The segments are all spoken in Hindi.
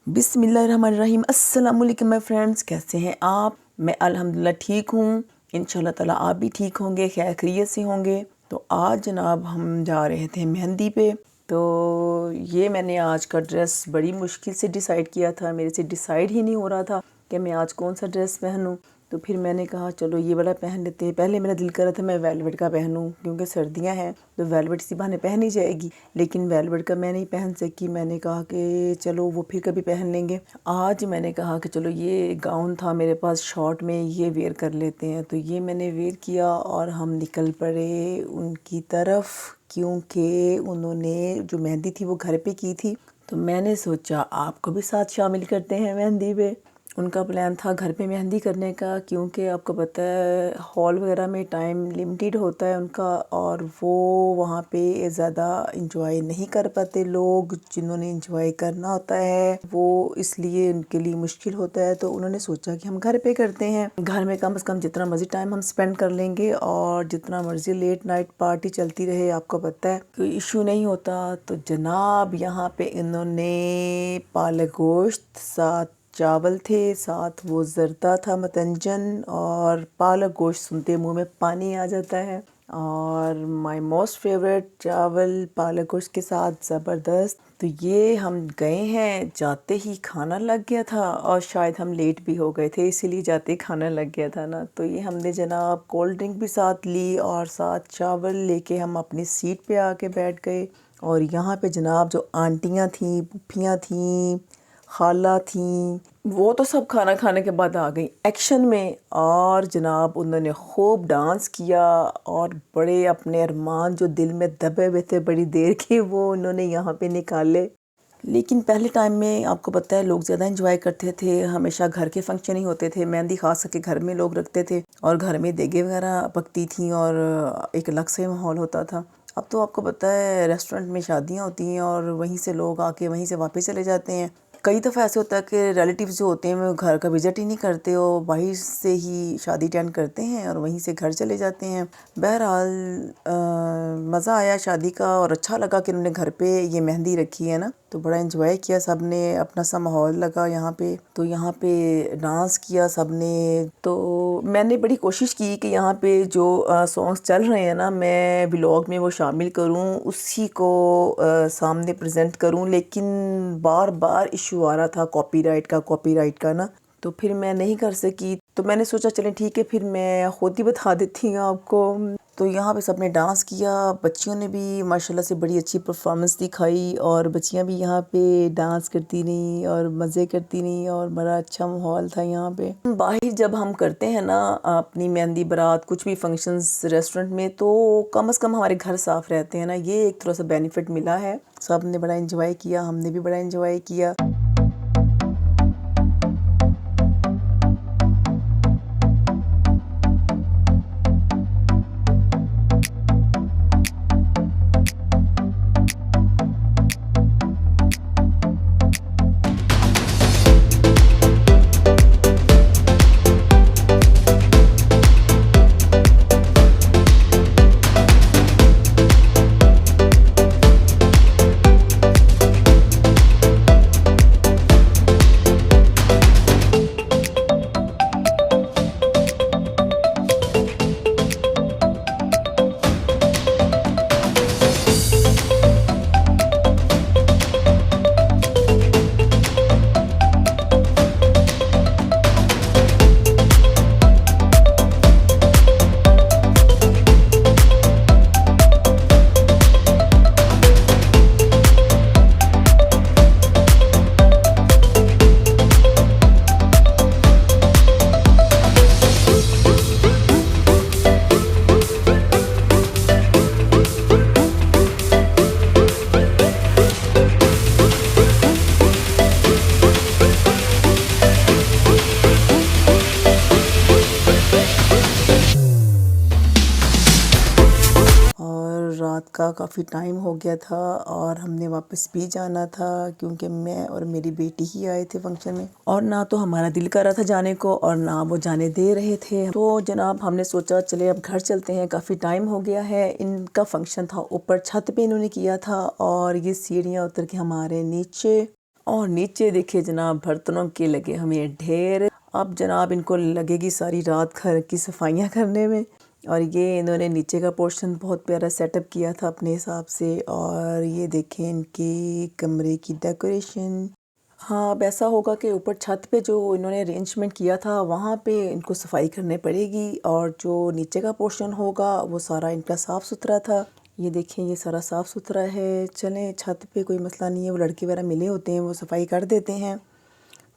बिस्मिल्लाहिर्रहमानिर्रहीम। अस्सलाम वालेकुम माय फ्रेंड्स, कैसे हैं आप? मैं अल्हम्दुलिल्लाह ठीक हूँ। इंशाल्लाह ताला आप भी ठीक होंगे, खैर खैरियत से होंगे। तो आज जनाब हम जा रहे थे मेहंदी पे। तो ये मैंने आज का ड्रेस बड़ी मुश्किल से डिसाइड किया था। मेरे से डिसाइड ही नहीं हो रहा था कि मैं आज कौन सा ड्रेस पहनूँ। तो फिर मैंने कहा चलो ये वाला पहन लेते हैं। पहले मेरा दिल कर रहा था मैं वेलवेट का पहनूं क्योंकि सर्दियां हैं तो वेलवेट इसी बहाने पहनी जाएगी, लेकिन वेलवेट का मैं नहीं पहन सकी। मैंने कहा कि चलो वो फिर कभी पहन लेंगे। आज मैंने कहा कि चलो ये गाउन था मेरे पास शॉर्ट में, ये वेयर कर लेते हैं। तो ये मैंने वेयर किया और हम निकल पड़े उनकी तरफ, क्योंकि उन्होंने जो मेहंदी थी वो घर पे की थी। तो मैंने सोचा आपको भी साथ शामिल करते हैं मेहंदी पे। उनका प्लान था घर पे मेहंदी करने का, क्योंकि आपको पता है हॉल वगैरह में टाइम लिमिटेड होता है उनका, और वो वहाँ पे ज़्यादा इंजॉय नहीं कर पाते। लोग जिन्होंने इंजॉय करना होता है वो इसलिए उनके लिए मुश्किल होता है। तो उन्होंने सोचा कि हम घर पे करते हैं। घर में कम से कम जितना मर्जी टाइम हम स्पेंड कर लेंगे और जितना मर्जी लेट नाइट पार्टी चलती रहे, आपको पता है कोई इशू नहीं होता। तो जनाब यहाँ पे इन्होंने पालक गोश्त, साथ चावल थे, साथ वो ज़र्दा था मतंजन, और पालक गोश्त सुनते मुंह में पानी आ जाता है। और माय मोस्ट फेवरेट चावल पालक गोश्त के साथ ज़बरदस्त। तो ये हम गए हैं, जाते ही खाना लग गया था और शायद हम लेट भी हो गए थे, इसीलिए जाते ही खाना लग गया था ना। तो ये हमने जनाब कोल्ड ड्रिंक भी साथ ली और साथ चावल लेके हम अपनी सीट पे आके बैठ गए। और यहाँ पे जनाब जो आंटियाँ थीं, पुफियाँ थीं, खाला थी, वो तो सब खाना खाने के बाद आ गई एक्शन में। और जनाब उन्होंने खूब डांस किया और बड़े अपने अरमान जो दिल में दबे हुए थे बड़ी देर के, वो उन्होंने यहाँ पे निकाले। लेकिन पहले टाइम में आपको पता है लोग ज़्यादा एंजॉय करते थे। हमेशा घर के फंक्शन ही होते थे, मेहंदी खास करके घर में लोग रखते थे और घर में देगे वगैरह पकती थी और एक अलग से माहौल होता था। अब तो आपको पता है रेस्टोरेंट में शादियाँ होती हैं और वहीं से लोग आके वहीं से वापस चले जाते हैं। कई दफ़ा ऐसे होता है कि रिलेटिव्स जो होते हैं वो घर का विज़िट ही नहीं करते, और बाहर से ही शादी अटेंड करते हैं और वहीं से घर चले जाते हैं। बहरहाल मज़ा आया शादी का और अच्छा लगा कि उन्होंने घर पे ये मेहंदी रखी है ना। तो बड़ा एंजॉय किया सब ने, अपना सा माहौल लगा यहाँ पे। तो यहाँ पे डांस किया सब ने। तो मैंने बड़ी कोशिश की कि यहाँ पे जो सॉन्ग्स चल रहे हैं ना, मैं व्लॉग में वो शामिल करूँ, उसी को सामने प्रेजेंट करूँ, लेकिन बार बार इशू आ रहा था कॉपीराइट का ना। तो फिर मैं नहीं कर सकी। तो मैंने सोचा चलें ठीक है, फिर मैं खुद ही बता देती हूँ आपको। तो यहाँ पे सबने डांस किया, बच्चियों ने भी माशाल्लाह से बड़ी अच्छी परफॉर्मेंस दिखाई और बच्चियाँ भी यहाँ पे डांस करती रहीं और मज़े करती रहीं और बड़ा अच्छा माहौल था यहाँ पे। बाहर जब हम करते हैं ना अपनी मेहंदी बारात कुछ भी फंक्शंस रेस्टोरेंट में, तो कम से कम हमारे घर साफ़ रहते हैं ना, ये एक थोड़ा सा बेनिफिट मिला है। सब ने बड़ा इंजॉय किया, हमने भी बड़ा इंजॉय किया। रात का काफ़ी टाइम हो गया था और हमने वापस भी जाना था, क्योंकि मैं और मेरी बेटी ही आए थे फंक्शन में, और ना तो हमारा दिल कर रहा था जाने को और ना वो जाने दे रहे थे। तो जनाब हमने सोचा चले अब घर चलते हैं, काफ़ी टाइम हो गया है। इनका फंक्शन था ऊपर छत पे इन्होंने किया था और ये सीढ़ियाँ उतर के हमारे नीचे और नीचे देखिए जनाब बर्तनों के लगे हमें ढेर। अब जनाब इनको लगेगी सारी रात घर की सफाइयाँ करने में। और ये इन्होंने नीचे का पोर्शन बहुत प्यारा सेटअप किया था अपने हिसाब से। और ये देखें इनकी कमरे की डेकोरेशन। हाँ, अब ऐसा होगा कि ऊपर छत पे जो इन्होंने अरेंजमेंट किया था वहाँ पे इनको सफाई करनी पड़ेगी, और जो नीचे का पोर्शन होगा वो सारा इनका साफ़ सुथरा था। ये देखें ये सारा साफ़ सुथरा है। चलें छत पे कोई मसला नहीं है, वो लड़के वगैरह मिले होते हैं वो सफाई कर देते हैं।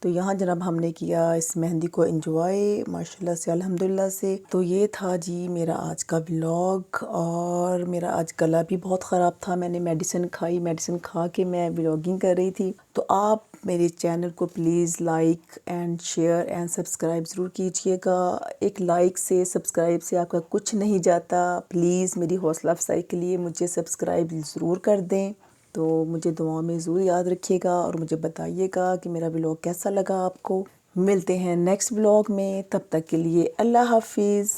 तो यहाँ जनाब हमने किया इस मेहंदी को एंजॉय माशाल्लाह से अल्हम्दुलिल्लाह से। तो ये था जी मेरा आज का व्लॉग। और मेरा आज गला भी बहुत ख़राब था, मैंने मेडिसिन खाई, मेडिसिन खा के मैं व्लॉगिंग कर रही थी। तो आप मेरे चैनल को please like and share and subscribe ज़रूर कीजिएगा। एक लाइक से सब्सक्राइब से आपका कुछ नहीं जाता। प्लीज़ मेरी हौसला अफजाई के लिए मुझे सब्सक्राइब ज़रूर कर दें। तो मुझे दुआ में ज़रूर याद रखिएगा और मुझे बताइएगा कि मेरा व्लॉग कैसा लगा आपको। मिलते हैं नेक्स्ट व्लॉग में, तब तक के लिए अल्लाह हाफिज़।